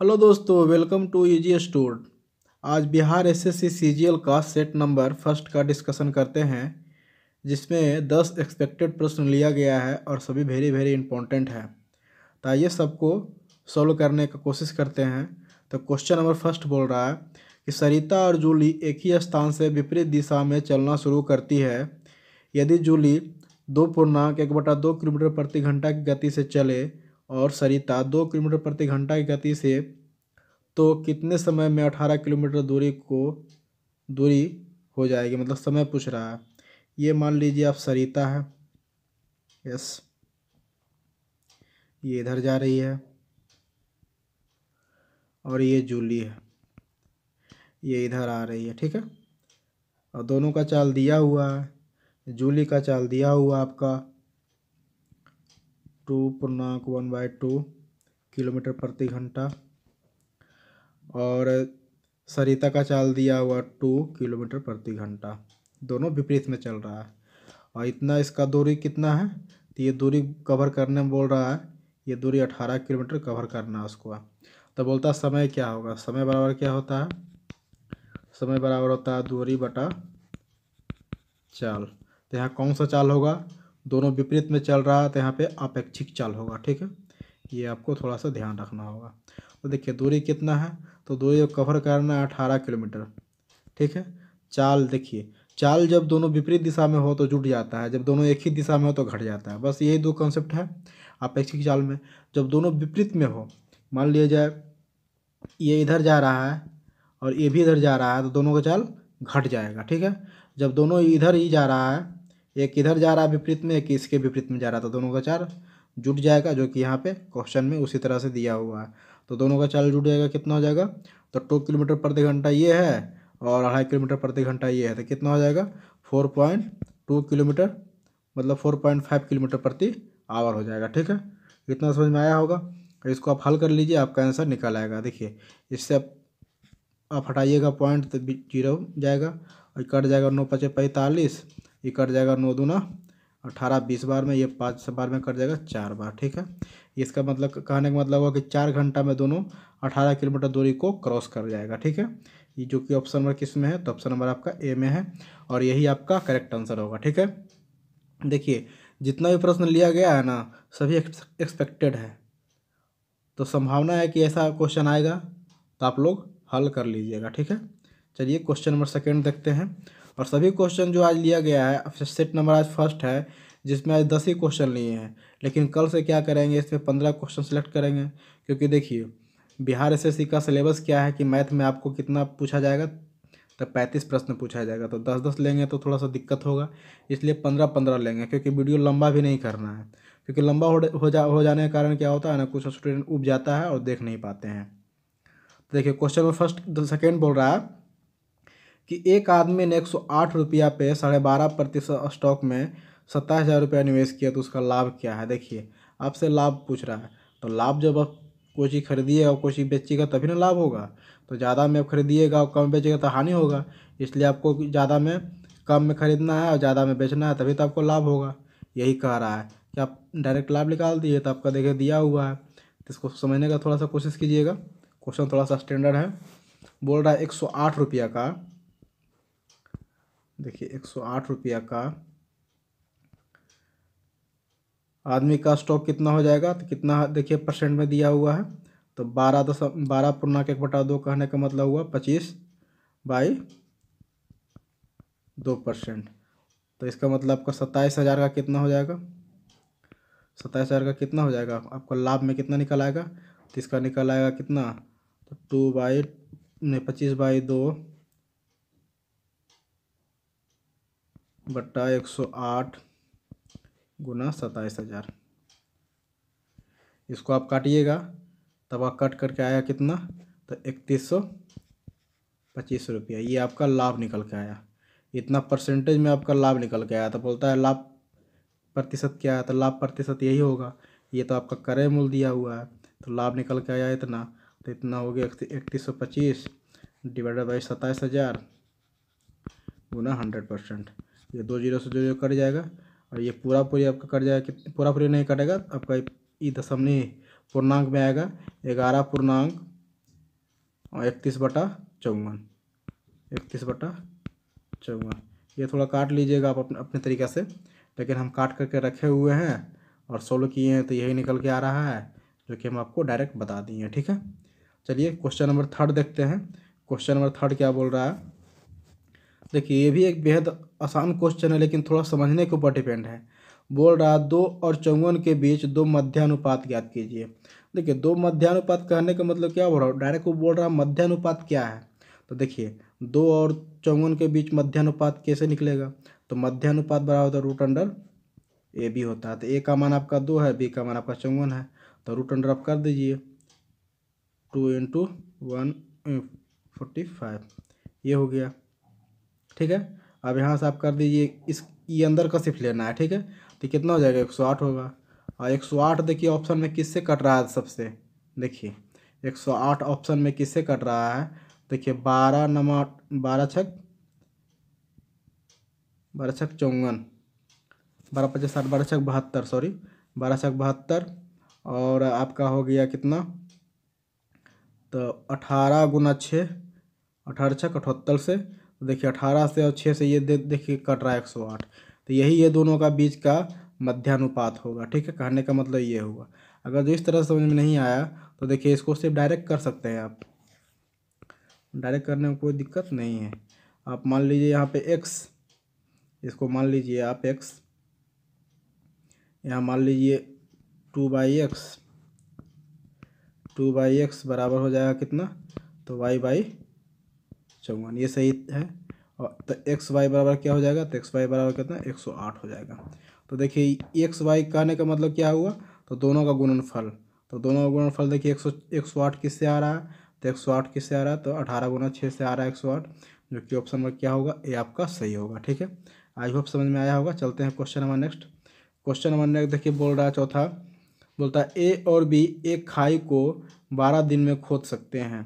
Hello दोस्तों, welcome to easy स्टूड। आज बिहार एसएससी सीजीएल का सेट नंबर फर्स्ट का डिस्कशन करते हैं, जिसमें 10 एक्सपेक्टेड प्रश्न लिया गया है और सभी वेरी वेरी इंपॉर्टेंट है। तो आइए सबको सॉल्व करने का कोशिश करते हैं। तो क्वेश्चन नंबर फर्स्ट बोल रहा है कि सरिता और जूली एक ही स्थान से विपरीत दिशा में चलना शुरू करती है। यदि जूली 2.1/2 किलोमीटर प्रति घंटा की गति से चले और सरिता 2 किलोमीटर प्रति घंटा की गति से, तो कितने समय में 18 किलोमीटर दूरी हो जाएगी। मतलब समय पूछ रहा है। ये मान लीजिए आप सरिता है, यस, ये इधर जा रही है और ये जूली है, ये इधर आ रही है, ठीक है। और दोनों का चाल दिया हुआ है। जूली का चाल दिया हुआ आपका 2.1/2 किलोमीटर प्रति घंटा और सरिता का चाल दिया हुआ 2 किलोमीटर प्रति घंटा। दोनों विपरीत में चल रहा है और इतना इसका दूरी कितना है, तो ये दूरी कवर करने में बोल रहा है, ये दूरी 18 किलोमीटर कवर करना है उसको। तो बोलता है समय क्या होगा। समय बराबर क्या होता है, समय बराबर होता है दूरी बटा चाल। तो यहाँ कौन सा चाल होगा, दोनों विपरीत में चल रहा है तो यहाँ पे अपेक्षिक चाल होगा, ठीक है। ये आपको थोड़ा सा ध्यान रखना होगा। तो देखिए दूरी कितना है, तो दूरी कवर करना है 18 किलोमीटर, ठीक है। चाल देखिए, चाल जब दोनों विपरीत दिशा में हो तो जुट जाता है, जब दोनों एक ही दिशा में हो तो घट जाता है। बस यही दो कॉन्सेप्ट है अपेक्षिक चाल में। जब दोनों विपरीत में हो, मान लिया जाए ये इधर जा रहा है और ये भी इधर जा रहा है, तो दोनों का चाल घट जाएगा, ठीक है। जब दोनों इधर ही जा रहा है, एक इधर जा रहा है विपरीत में, एक इसके विपरीत में जा रहा है, तो दोनों का चाल जुट जाएगा, जो कि यहाँ पे क्वेश्चन में उसी तरह से दिया हुआ है। तो दोनों का चाल जुट जाएगा, कितना हो जाएगा, तो 2 किलोमीटर प्रति घंटा ये है और 2.5 किलोमीटर प्रति घंटा ये है, तो कितना हो जाएगा 4.2 किलोमीटर, मतलब 4.5 किलोमीटर प्रति आवर हो जाएगा, ठीक है। इतना समझ में आया होगा। इसको आप हल कर लीजिए, आपका आंसर निकल आएगा। देखिए इससे आप हटाइएगा पॉइंट तो 0 जाएगा और कट जाएगा 9×5 = 45, ये कट जाएगा 9×2 = 18, 20 बार में, ये 5 बार में कट जाएगा 4 बार, ठीक है। इसका मतलब कहने का मतलब हुआ कि 4 घंटा में दोनों 18 किलोमीटर दूरी को क्रॉस कर जाएगा, ठीक है। ये जो कि ऑप्शन नंबर किस में है, तो ऑप्शन नंबर आपका ए में है और यही आपका करेक्ट आंसर होगा, ठीक है। देखिए जितना भी प्रश्न लिया गया है ना, सभी एक्सपेक्टेड है, तो संभावना है कि ऐसा क्वेश्चन आएगा, तो आप लोग हल कर लीजिएगा, ठीक है। चलिए क्वेश्चन नंबर सेकेंड देखते हैं। और सभी क्वेश्चन जो आज लिया गया है, सेट नंबर आज फर्स्ट है, जिसमें आज 10 ही क्वेश्चन लिए हैं, लेकिन कल से क्या करेंगे, इसमें 15 क्वेश्चन सेलेक्ट करेंगे। क्योंकि देखिए बिहार एसएससी का सिलेबस क्या है कि मैथ में आपको कितना पूछा जाएगा, तो 35 प्रश्न पूछा जाएगा, तो 10-10 लेंगे तो थोड़ा सा दिक्कत होगा, इसलिए 15-15 लेंगे, क्योंकि वीडियो लंबा भी नहीं करना है। क्योंकि लंबा हो जाने के कारण क्या होता है ना, कुछ स्टूडेंट उब जाता है और देख नहीं पाते हैं। तो देखिए क्वेश्चन में फर्स्ट सेकेंड बोल रहा है कि एक आदमी ने 108 रुपया पे 12.5% स्टॉक में 27,000 रुपया निवेश किया, तो उसका लाभ क्या है। देखिए आपसे लाभ पूछ रहा है, तो लाभ जब आप कोई चीज़ खरीदिएगा और कोई चीज़ बेचिएगा तभी ना लाभ होगा। तो ज़्यादा में आप खरीदिएगा और कम बेचिएगा तो हानि होगा। इसलिए आपको ज़्यादा में कम में खरीदना है और ज़्यादा में बेचना है, तभी तो आपको लाभ होगा। यही कह रहा है कि आप डायरेक्ट लाभ निकाल दिए, तो आपका देखिए दिया हुआ है, तो इसको समझने का थोड़ा सा कोशिश कीजिएगा। क्वेश्चन थोड़ा सा स्टैंडर्ड है। बोल रहा है 108 रुपया का, देखिए 108 रुपया का आदमी का स्टॉक कितना हो जाएगा, तो कितना देखिए परसेंट में दिया हुआ है, तो 12.1/2 कहने का मतलब हुआ 25/2%। तो इसका मतलब आपका 27,000 का कितना हो जाएगा, 27,000 का कितना हो जाएगा, आपका लाभ में कितना निकल आएगा, तो इसका निकल आएगा कितना, तो 25/2/108 गुना 27,000। इसको आप काटिएगा तब आप कट करके आया कितना, तो 3125 रुपया, ये आपका लाभ निकल के आया। इतना परसेंटेज में आपका लाभ निकल के आया। तो बोलता है लाभ प्रतिशत क्या है, तो लाभ प्रतिशत यही होगा। ये तो आपका क्रय मूल्य दिया हुआ है, तो लाभ निकल के आया इतना, तो इतना हो गया 3125 डिवाइडेड बाई 27,000 गुना 100%। ये 2 जीरो से 2 जीरो कट जाएगा और ये पूरा पूरी आपका कट जाएगा, पूरा पूरी नहीं कटेगा आपका, ये दशमलव पूर्णांक में आएगा 11 पूर्णांक और 31/54, 31/54। ये थोड़ा काट लीजिएगा आप अपने अपने तरीक़े से, लेकिन हम काट करके रखे हुए हैं और सोल्व किए हैं तो यही निकल के आ रहा है, जो कि हम आपको डायरेक्ट बता दिए हैं। ठीक है, चलिए क्वेश्चन नंबर 3 देखते हैं। क्वेश्चन नंबर 3 क्या बोल रहा है, देखिए ये भी एक बेहद आसान क्वेश्चन है, लेकिन थोड़ा समझने के ऊपर डिपेंड है। बोल रहा 2 और 54 के बीच 2 मध्यानुपात ज्ञात कीजिए। देखिए 2 मध्यानुपात कहने का मतलब क्या बोल रहा है, डायरेक्ट वो बोल रहा है मध्यानुपात क्या है। तो देखिए 2 और 54 के बीच मध्यानुपात कैसे निकलेगा, तो मध्यानुपात बराबर होता है रूट अंडर ए बी होता है। तो ए का मान आपका 2 है, बी का मान आपका 54 है, तो रूट अंडर आप कर दीजिए 2 × 145, ये हो गया। ठीक है, अब यहाँ से आप कर दीजिए, इस ये अंदर का सिर्फ लेना है। ठीक है, तो कितना हो जाएगा 108 होगा। और 108 देखिए ऑप्शन में किससे कट रहा है सबसे, देखिए 108 ऑप्शन में किससे कट रहा है, देखिए 12 नमा 12 छक 54, 12 × 5 = 60, 12 × 6 = 72, सॉरी 12 × 6 = 72, और आपका हो गया कितना, तो 18 × 6 18 × 6 = 78 से, तो देखिए 18 से और 6 से ये देखिए कट रहा है 108, तो यही ये दोनों का बीच का मध्यानुपात होगा। ठीक है, कहने का मतलब ये होगा। अगर जो इस तरह से समझ में नहीं आया तो देखिए इसको सिर्फ डायरेक्ट कर सकते हैं आप, डायरेक्ट करने में कोई दिक्कत नहीं है। आप मान लीजिए यहाँ पे x, इसको मान लीजिए आप x, यहाँ मान लीजिए 2/x, 2/x बराबर हो जाएगा कितना, तो y/54, ये सही है। और तो एक्स वाई बराबर क्या हो जाएगा, तो एक्स वाई बराबर कितना 108 हो जाएगा। तो देखिए एक्स वाई कहने का मतलब क्या हुआ, तो दोनों का गुणनफल, तो दोनों का गुणनफल देखिए 108 किससे आ रहा है, तो 108 किससे आ रहा है, तो 18 × 6 से आ रहा है 108, जो कि ऑप्शन में क्या होगा, ये आपका सही होगा। ठीक है, आई होप समझ में आया होगा। चलते हैं question number next. Question number next देखिए बोल रहा है चौथा, बोलता है ए और बी एक खाई को 12 दिन में खोद सकते हैं,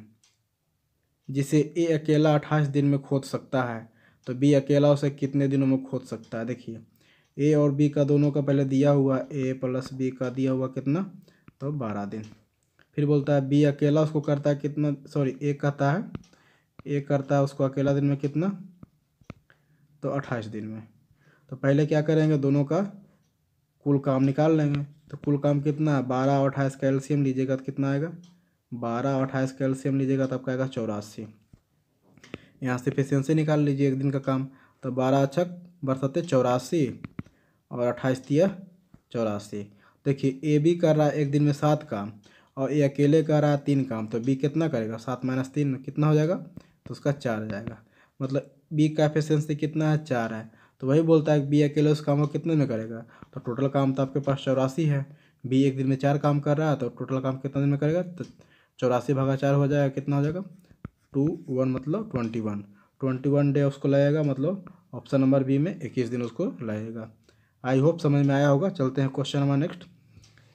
जिसे ए अकेला 28 दिन में खोद सकता है, तो बी अकेला उसे कितने दिनों में खोद सकता है। देखिए ए और बी का दोनों का पहले दिया हुआ, ए + बी का दिया हुआ कितना, तो 12 दिन। फिर बोलता है बी अकेला उसको करता है कितना, सॉरी ए कहता है, ए करता है उसको अकेला दिन में कितना, तो 28 दिन में। तो पहले क्या करेंगे, दोनों का कुल काम निकाल लेंगे। तो कुल काम कितना है, 12 और 28 का एलसीएम लीजिएगा तो कितना आएगा, 12 और 28 का एलसीएम लीजिएगा तो आपका आएगा 84। यहाँ से एफिशिएंसी निकाल लीजिए एक दिन का काम, तो 12 × 6 = 84 और 28 दिया 84। देखिए ए बी कर रहा है एक दिन में 7 काम और ए अकेले कर रहा है 3 काम, तो बी कितना करेगा, 7 - 3 कितना हो जाएगा, तो उसका 4 हो जाएगा। मतलब बी का एफिशिएंसी कितना है, 4 है। तो वही बोलता है बी अकेले उस काम को कितने में करेगा, तो टोटल काम तो आपके पास 84 है। बी एक दिन में 4 काम कर रहा है, तो टोटल काम कितना दिन में करेगा, तो 84/4 हो जाएगा, कितना हो जाएगा 21, मतलब 21 डे उसको लगेगा, मतलब ऑप्शन नंबर बी में 21 दिन उसको लगेगा। आई होप समझ में आया होगा। चलते हैं question number next.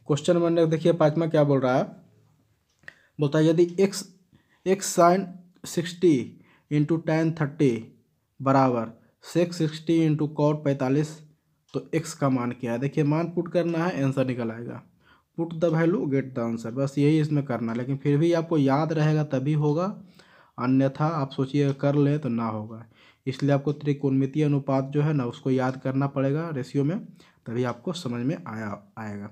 Question number next देखिए पाँचवा क्या बोल रहा है, बोलता है यदि x sin 60 × tan 30 बराबर sec 60 × cot 45, तो x का मान क्या है। देखिए मान पुट करना है, आंसर निकल आएगा। Put the value get the answer, बस यही इसमें करना है। लेकिन फिर भी आपको याद रहेगा तभी होगा, अन्यथा आप सोचिए कर ले तो ना होगा। इसलिए आपको त्रिकोणमितीय अनुपात जो है ना उसको याद करना पड़ेगा रेशियो में, तभी आपको समझ में आएगा।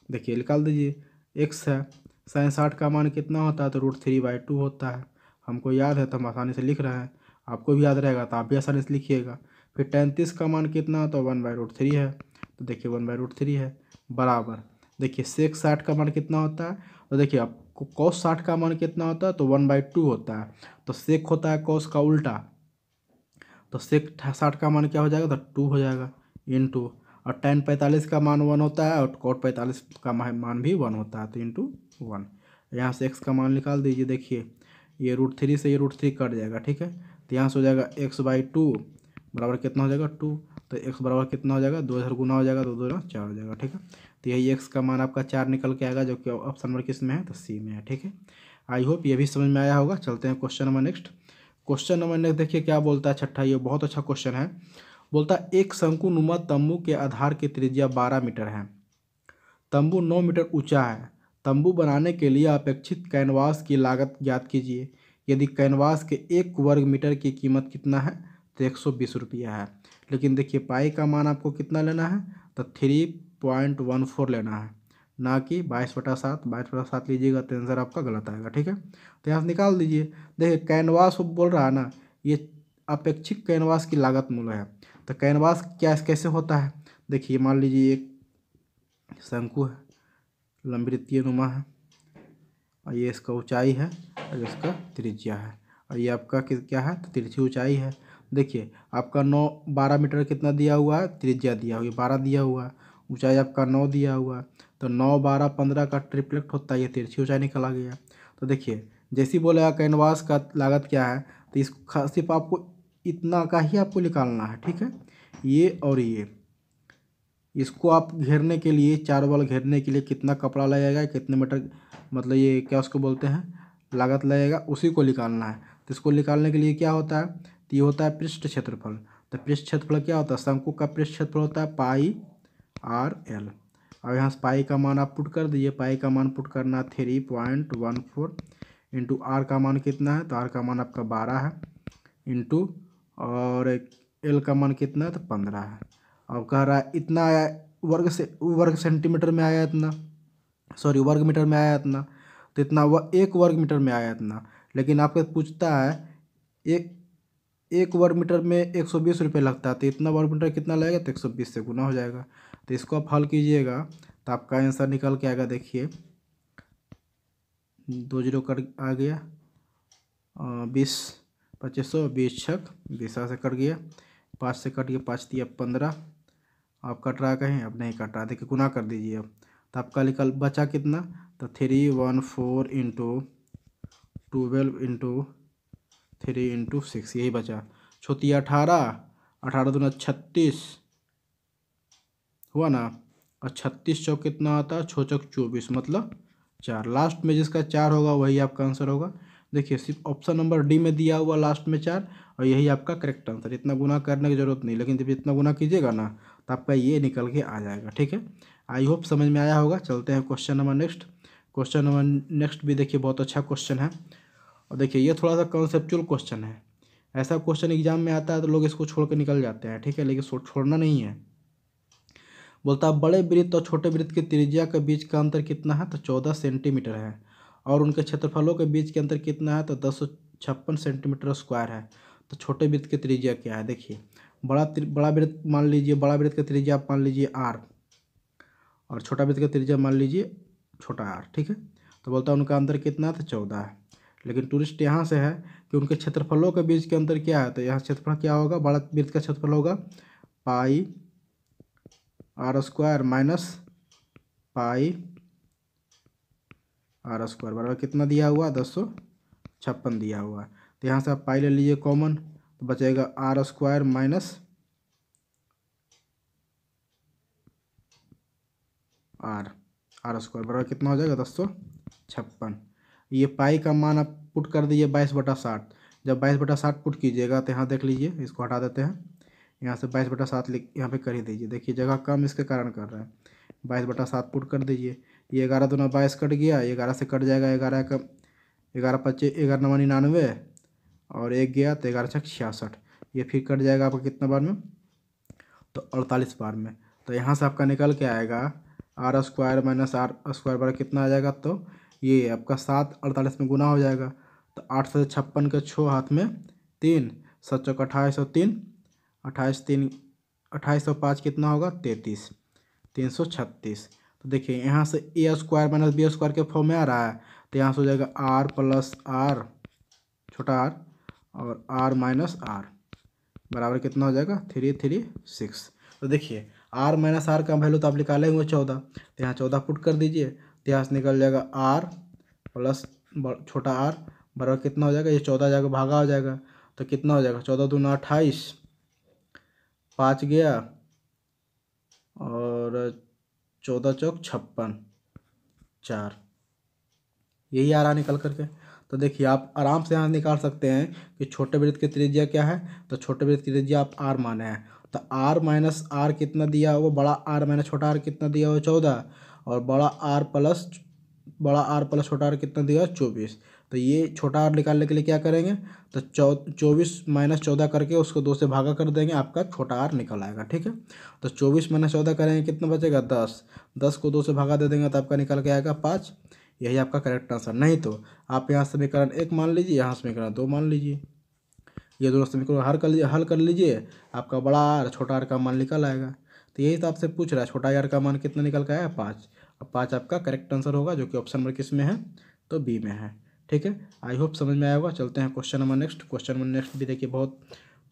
देखिए निकाल दीजिए, x है sin 60 का मान कितना होता है, तो √3/2 होता है। हमको याद है तो हम आसानी से लिख रहे हैं, आपको भी याद रहेगा तो आप भी आसानी से लिखिएगा। फिर tan 30 का मान कितना, तो 1/√3 है, तो देखिए 1/√3 है, बराबर देखिए sec 60 का मान कितना होता है, तो देखिए आपको cos 60 का मान कितना होता है, तो 1/2 होता है। तो sec होता है cos का उल्टा, तो sec 60 का मान क्या हो जाएगा, तो 2 हो जाएगा इंटू, और tan 45 का मान 1 होता है और cot 45 का मान भी 1 होता है, तो इंटू 1। यहाँ से x का मान निकाल दीजिए। देखिए ये √3 से ये √3 कट जाएगा, ठीक है, तो यहाँ से हो जाएगा x/2 बराबर कितना हो जाएगा 2, तो x बराबर कितना हो जाएगा, 2 इधर गुना हो जाएगा, तो 2 × 4 हो जाएगा। ठीक है, तो यही x का मान आपका 4 निकल के आएगा, जो कि ऑप्शन नंबर किस में है, तो सी में है। ठीक है, आई होप ये भी समझ में आया होगा। चलते हैं question number next. Question number next देखिए क्या बोलता है, छठा, ये बहुत अच्छा क्वेश्चन है। बोलता है एक शंकुनुमा तंबू के आधार की त्रिज्या 12 मीटर है, तंबू 9 मीटर ऊंचा है, तंबू बनाने के लिए अपेक्षित कैनवास की लागत ज्ञात कीजिए। यदि कैनवास के 1 वर्ग मीटर की कीमत कितना है तो 120 रुपया है। लेकिन देखिए पाई का मान आपको कितना लेना है तो 3.14 लेना है, ना कि 22/7। 22/7 लीजिएगा तो आंसर आपका गलत आएगा। ठीक है, तो यहाँ से निकाल दीजिए। देखिए कैनवास वो बोल रहा है ना, ये अपेक्षित कैनवास की लागत मूल्य है। तो कैनवास क्या कैसे होता है, देखिए मान लीजिए एक शंकु है, लंबवृत्तीय नुमा है, और ये इसका ऊंचाई है और इसका त्रिज्या है, और ये आपका क्या है तो तिरछी ऊंचाई है। देखिए आपका 12 मीटर कितना दिया हुआ है, त्रिज्या दिया हुआ है 12 दिया हुआ है, ऊंचाई आपका 9 दिया हुआ है। तो 9, 12, 15 का ट्रिप्लेक्ट होता है, ये तिरछी ऊंचाई निकला गया। तो देखिए जैसे ही बोलेगा कैनवास का लागत क्या है तो इस सिर्फ आपको इतना का ही आपको निकालना है। ठीक है, ये और ये, इसको आप घेरने के लिए 4 बॉल घेरने के लिए कितना कपड़ा लगेगा, कितने मीटर, मतलब ये क्या उसको बोलते हैं लागत लगेगा, उसी को निकालना है। तो इसको निकालने के लिए क्या होता है तो ये होता है पृष्ठ क्षेत्रफल। तो पृष्ठ क्षेत्रफल क्या होता है, शंकु का पृष्ठ क्षेत्रफल होता है पाई RL। और यहाँ से पाई का मान आप पुट कर दीजिए। पाई का मान पुट करना है 3.14 इंटू आर का मान कितना है तो आर का मान आपका 12 है, इंटू और एल का मान कितना है तो 15 है। अब कह रहा है इतना आया, वर्ग सेंटीमीटर में आया इतना, सॉरी वर्ग मीटर में आया इतना, तो इतना 1 वर्ग मीटर में आया इतना। लेकिन आपको पूछता है एक वर्ग मीटर में 120 रुपये लगता है, तो इतना वर्ग मीटर कितना लगेगा तो 120 से गुना हो जाएगा। तो इसको आप हल कीजिएगा तो आपका आंसर निकल के आएगा। देखिए 2 0 कट आ गया, 20 2500, 20 छक 20 से कट गया, 5 से कट गया, 5 दिया 15। आप कट रहा कहीं, अब नहीं कट रहा, देखिए गुना कर दीजिए अब। तो आपका निकल बचा कितना तो 314 इंटू 12 इंटू 3 इंटू 6, यही बचा। छोटी 18, 18 दूना 36 हुआ ना, और 36 चौक कितना आता है, 6 चौक 24, मतलब 4। लास्ट में जिसका 4 होगा वही आपका आंसर होगा। देखिए सिर्फ ऑप्शन नंबर डी में दिया हुआ लास्ट में 4, और यही आपका करेक्ट आंसर। इतना गुना करने की जरूरत नहीं, लेकिन जब इतना गुना कीजिएगा ना तो आपका ये निकल के आ जाएगा। ठीक है, आई होप समझ में आया होगा। चलते हैं question number next. Question number next भी देखिए बहुत अच्छा क्वेश्चन है, और देखिए ये थोड़ा सा कॉन्सेप्चुअल क्वेश्चन है। ऐसा क्वेश्चन एग्जाम में आता है तो लोग इसको छोड़ के निकल जाते हैं। ठीक है, लेकिन छोड़ना नहीं है। बोलता है बड़े वृत्त और छोटे वृत्त की त्रिज्या के बीच का अंतर कितना है तो 14 सेंटीमीटर है, और उनके क्षेत्रफलों के बीच के अंतर कितना है तो 1056 सेंटीमीटर स्क्वायर है। तो छोटे वृत्त की त्रिज्या क्या है, देखिए बड़ा वृत्त मान लीजिए, बड़ा वृत्त की त्रिज्या आप मान लीजिए R, और छोटा वृत्त की त्रिज्या मान लीजिए छोटा r। ठीक है, तो बोलता है उनका अंतर कितना है तो 14 है। लेकिन टूरिस्ट यहाँ से है कि उनके क्षेत्रफलों के बीच के अंतर क्या है, तो यहाँ क्षेत्रफल क्या होगा, बड़ा वृत्त का क्षेत्रफल होगा पाई R² माइनस पाई R² बराबर कितना दिया हुआ 1056 दिया हुआ है। तो यहाँ से आप पाई ले लीजिए कॉमन, तो बचेगा R² माइनस R² बराबर कितना हो जाएगा 1056। ये पाई का मान आप पुट कर दीजिए 22/60। जब 22/60 पुट कीजिएगा तो यहाँ देख लीजिए, इसको हटा देते हैं, यहाँ से 22/7 लिख यहाँ पे कर ही दीजिए। देखिए जगह कम इसके कारण कर रहा है, 22/7 पुट कर दीजिए। ये 11 दूना 22 कट गया, 11 से कट जाएगा, 11 का 11 25, 11 9 99, और 1 गया तो 11 6 66। ये फिर कट जाएगा आपका कितना बार में तो 48 बार में। तो यहाँ से आपका निकल के आएगा R² माइनस R² बराबर कितना आ जाएगा, तो ये आपका 7 48 में गुना हो जाएगा। तो 8 से 56 के 6 हाथ में 3, 7 चौक 28 और 3 28 3 28 और 5 कितना होगा 33, 336। तो देखिए यहाँ से A² माइनस B² के फॉर्म में आ रहा है, तो यहाँ से हो जाएगा R प्लस R छोटा r और R माइनस R बराबर कितना हो जाएगा 336। तो देखिए R माइनस R का वैल्यू तो आप निकाले हुए 14, तो यहाँ 14 पुट कर दीजिए, तो यहाँ से निकल जाएगा R प्लस छोटा r बराबर कितना हो जाएगा, ये 14 जाएगा भागा हो जाएगा, तो कितना हो जाएगा 14 दूना 28, 5 गया और 14 चौक 56 4, यही आ रहा निकल करके। तो देखिए आप आराम से यहाँ निकाल सकते हैं कि छोटे वृत्त की त्रिज्या क्या है, तो छोटे वृत्त की त्रिज्या आप r माने हैं, तो r माइनस r कितना दिया हुआ, बड़ा r माइनस छोटा r कितना दिया हुआ 14, और बड़ा r प्लस बड़ा आर प्लस छोटा आर कितना दिया 24। तो ये छोटा आर निकालने के लिए क्या करेंगे, तो 24 माइनस 14 करके उसको 2 से भागा कर देंगे, आपका छोटा आर निकल आएगा। ठीक है, तो 24 माइनस 14 करेंगे कितना बचेगा 10, 10 को 2 से भागा दे देंगे तो आपका निकल के आएगा 5। यही आपका करेक्ट आंसर। नहीं तो आप यहाँ समीकरण 1 मान लीजिए, यहाँ समीकरण 2 मान लीजिए, ये दोनों समीकरण हल कर लीजिए, आपका बड़ा आर छोटा आर का मान निकल आएगा। तो यही तो आपसे पूछ रहा है, छोटा आर का मान कितना निकल के आया 5। अब 5 आपका करेक्ट आंसर होगा, जो कि ऑप्शन नंबर किस में है, तो बी में है। ठीक है, आई होप समझ में आया होगा। चलते हैं question number next. Question number next भी देखिए बहुत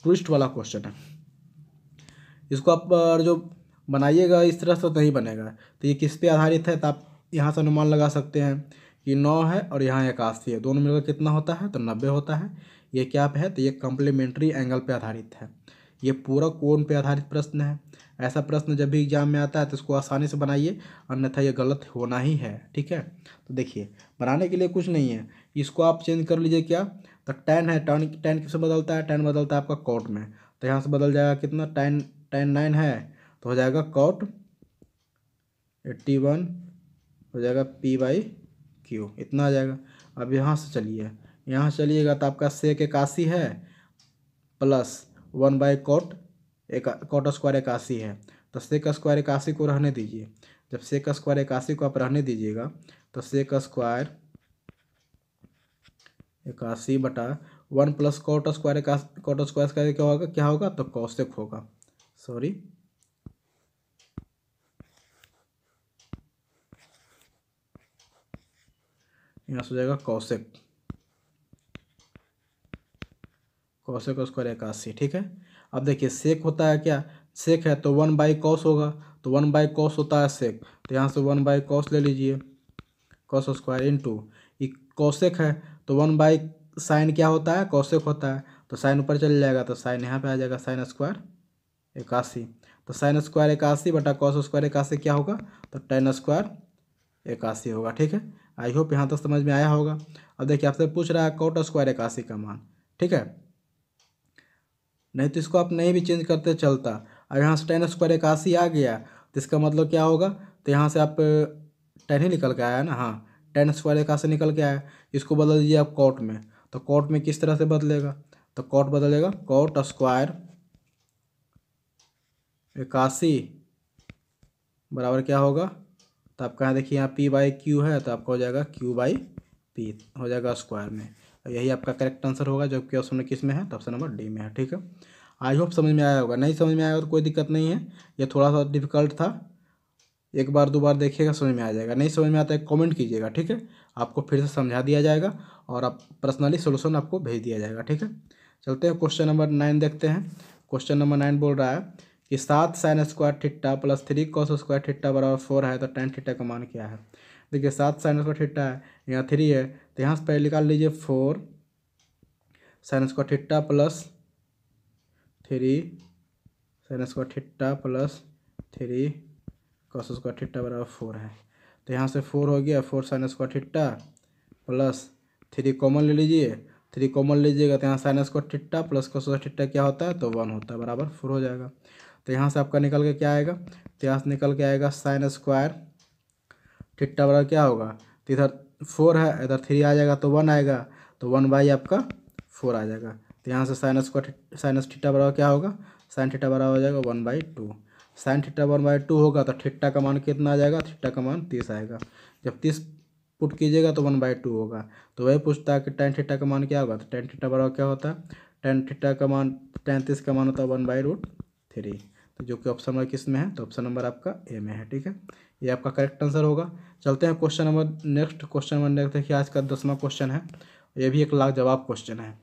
ट्विस्ट वाला क्वेश्चन है। इसको आप जो बनाइएगा इस तरह से तो नहीं बनेगा। तो ये किस पे आधारित है, तो आप यहाँ से अनुमान लगा सकते हैं कि 9 है और यहाँ 81 है, दोनों मिलकर कितना होता है, तो 90 होता है। ये क्या पे है, तो ये कम्प्लीमेंट्री एंगल पे आधारित है। ये पूरा कोण पे आधारित प्रश्न है। ऐसा प्रश्न जब भी एग्जाम में आता है तो इसको आसानी से बनाइए, अन्यथा ये गलत होना ही है। ठीक है, तो देखिए बनाने के लिए कुछ नहीं है, इसको आप चेंज कर लीजिए। क्या, तो tan है, tan किससे बदलता है, tan बदलता है आपका कॉट में। तो यहाँ से बदल जाएगा कितना, tan 9 है तो हो जाएगा cot 81 हो जाएगा p/q, इतना आ जाएगा। अब यहाँ से चलिए, यहाँ चलिएगा तो आपका sec 81 है प्लस 1/cot स्क्वायर 81 है। तो sec स्क्वायर 81 को रहने दीजिए। जब sec स्क्वायर 81 को आप रहने दीजिएगा तो sec स्क्वायर 81 बटा 1 प्लस cot स्क्वायर क्या होगा, तो cosec होगा। सॉरी, यहाँ से हो जाएगा कौशिक स्क्वायर 81। ठीक है, अब देखिए सेक होता है क्या, सेक है तो 1/cos होगा, तो 1/cos होता है सेक, तो यहाँ से 1/cos ले लीजिए, cos स्क्वायर इंटू कौशिक है तो 1/sin क्या होता है, कौशिक होता है, तो साइन ऊपर चल जाएगा, तो साइन यहाँ पे आ जाएगा sin स्क्वायर 81। तो sin स्क्वायर 81 बटा cos स्क्वायर 81 क्या होगा, तो tan स्क्वायर 81 होगा। ठीक है, आई होप यहाँ तक समझ में आया होगा। अब देखिए आपसे पूछ रहा है cot स्क्वायर 81 का मान। ठीक है, नहीं तो इसको आप नहीं भी चेंज करते चलता। अब यहाँ से tan स्क्वायर 81 आ गया तो इसका मतलब क्या होगा, तो यहाँ से आप tan ही निकल के आया ना, हाँ tan स्क्वायर 81 निकल के आया, इसको बदल दीजिए आप cot में। तो cot में किस तरह से बदलेगा, तो cot बदलेगा cot स्क्वायर 81 बराबर क्या होगा, तो आपका यहाँ देखिए यहाँ p/q है तो आपका हो जाएगा q/p हो जाएगा स्क्वायर में। यही आपका करेक्ट आंसर होगा, जो कि ऑप्शन किस में है, तो ऑप्शन नंबर डी में है। ठीक है, आई होप समझ में आया होगा। नहीं समझ में आया तो कोई दिक्कत नहीं है, ये थोड़ा सा डिफिकल्ट था, एक बार दो बार देखिएगा समझ में आ जाएगा। नहीं समझ में आता है कमेंट कीजिएगा। ठीक है, आपको फिर से समझा दिया जाएगा और आप पर्सनली सोल्यूशन आपको भेज दिया जाएगा। ठीक है, चलते हैं क्वेश्चन नंबर 9 देखते हैं। क्वेश्चन नंबर 9 बोल रहा है कि 7 sin square theta plus 3 cos square theta बराबर 4 है, तो tan थीटा का मान क्या है। देखिए 7 sin स्क्वायर थीटा है, यहाँ 3 है, तो यहाँ से पहले निकाल लीजिए 4 sin square theta plus 3 sin square theta plus 3 cos square theta बराबर 4 है। तो यहाँ से 4 हो गया, 4 sin square theta plus 3 common ले लीजिए, 3 कॉमन लीजिएगा तो यहाँ sin square theta plus cos square theta क्या होता है, तो 1 होता है, बराबर 4 हो जाएगा। तो यहाँ से आपका निकल के क्या आएगा, तो यहाँ से निकल के आएगा sin स्क्वायर थीटा बराबर क्या होगा, तो इधर 4 है, इधर 3 आ जाएगा तो 1 आएगा, तो 1 आपका 4 आ जाएगा। तो यहाँ से sin थीटा बराबर क्या होगा, sin थीटा बराबर हो जाएगा 1/2। sin थीटा 1/2 होगा तो थीटा का मान कितना आ जाएगा, थीटा का मान 30 आएगा। जब 30 पुट कीजिएगा तो 1/2 होगा। तो वही पूछता है कि tan थीटा का मान क्या होगा, तो tan थीटा बराबर क्या होता है, tan थीटा का मान 33 का मान होता है 1/√3। तो जो कि ऑप्शन नंबर किस में है, तो ऑप्शन नंबर आपका ए में है। ठीक है, ये आपका करेक्ट आंसर होगा। चलते हैं question number next. Question number next देखिए आज का 10वां क्वेश्चन है, ये भी एक लाजवाब क्वेश्चन है।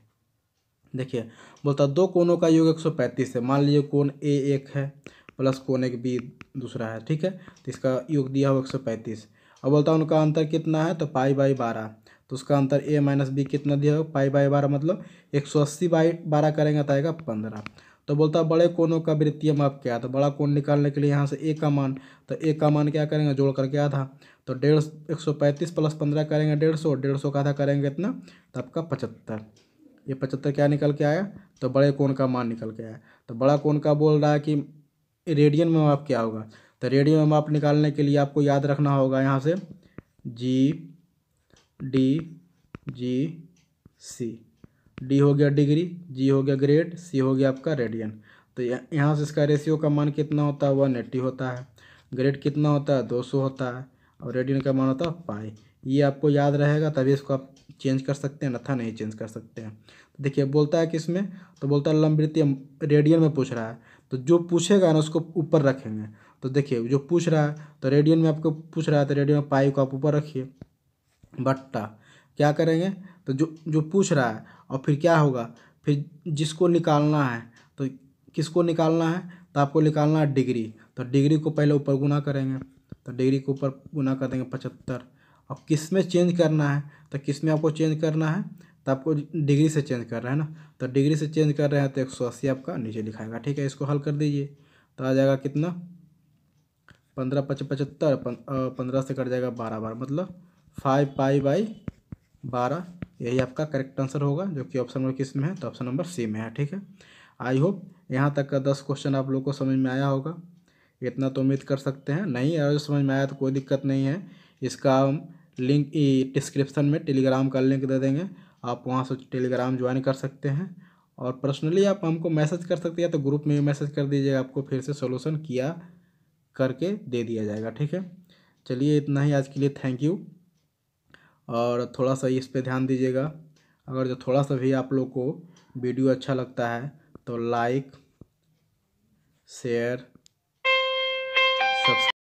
देखिए बोलता 2 कोनों का योग 135 है। मान लीजिए कोण ए एक है प्लस कोण एक बी दूसरा है। ठीक है, तो इसका योग दिया हो 135। अब बोलता है उनका अंतर कितना है, तो π/12। तो उसका अंतर a माइनस बी कितना दिया हो, π/12 मतलब 180/12 करेंगे तो आएगा 15। तो बोलता है बड़े कोनों का वृत्तीय माप क्या है, तो बड़ा कोण निकालने के लिए यहाँ से a का मान, तो a का मान क्या करेंगे, जोड़ करके आधा, तो 135 प्लस 15 करेंगे 150, 150 का आधा करेंगे कितना, तो आपका 75। ये 75 क्या निकल के आया, तो बड़े कोण का मान निकल के आया। तो बड़ा कोण का बोल रहा है कि रेडियन में माप क्या होगा, तो रेडियन में माप निकालने के लिए आपको याद रखना होगा यहाँ से g डी जी सी। डी हो गया डिग्री, जी हो गया ग्रेड, सी हो गया आपका रेडियन। तो यहाँ से इसका रेशियो का मान कितना होता है 180 होता है। ग्रेड कितना होता है 200 होता है। और रेडियन का मान होता है पाई। ये आपको याद रहेगा, तभी इसको आप चेंज कर सकते हैं, अन्यथा नहीं चेंज कर सकते हैं। तो देखिए बोलता है किसमें, तो बोलता है लंबवृत्तीय रेडियन में पूछ रहा है। तो जो पूछेगा ना उसको ऊपर रखेंगे। तो देखिए जो पूछ रहा है तो रेडियन में आपको पूछ रहा है, तो रेडियन में पाई को आप ऊपर रखिए, बट्टा क्या करेंगे, तो जो जो पूछ रहा है और फिर क्या होगा, फिर जिसको निकालना है, तो किसको निकालना है, तो आपको निकालना है डिग्री। तो डिग्री को पहले ऊपर गुना करेंगे, तो डिग्री को ऊपर गुना कर देंगे 75। अब किस में चेंज करना है, तो किस में आपको चेंज करना है, तो आपको डिग्री से चेंज कर रहे हैं ना, तो डिग्री से चेंज कर रहे हैं तो 180 आपका नीचे लिखाएगा। ठीक है, इसको हल कर दीजिए तो आ जाएगा कितना 15 75, 15 से कट जाएगा 12 बार, मतलब 5 पाई बाई 12। यही आपका करेक्ट आंसर होगा, जो कि ऑप्शन नंबर किस में है, तो ऑप्शन नंबर सी में है। ठीक है, आई होप यहाँ तक का 10 क्वेश्चन आप लोग को समझ में आया होगा। इतना तो उम्मीद कर सकते हैं, नहीं अगर समझ में आया तो कोई दिक्कत नहीं है। इसका लिंक डिस्क्रिप्शन में टेलीग्राम का लिंक दे देंगे, आप वहाँ से टेलीग्राम ज्वाइन कर सकते हैं। और पर्सनली आप हमको मैसेज कर सकते हैं, तो ग्रुप में मैसेज कर दीजिएगा, आपको फिर से सोल्यूशन किया करके दे दिया जाएगा। ठीक है, चलिए इतना ही आज के लिए, थैंक यू। और थोड़ा सा इस पे ध्यान दीजिएगा, अगर जो थोड़ा सा भी आप लोग को वीडियो अच्छा लगता है तो लाइक शेयर सब्सक्राइब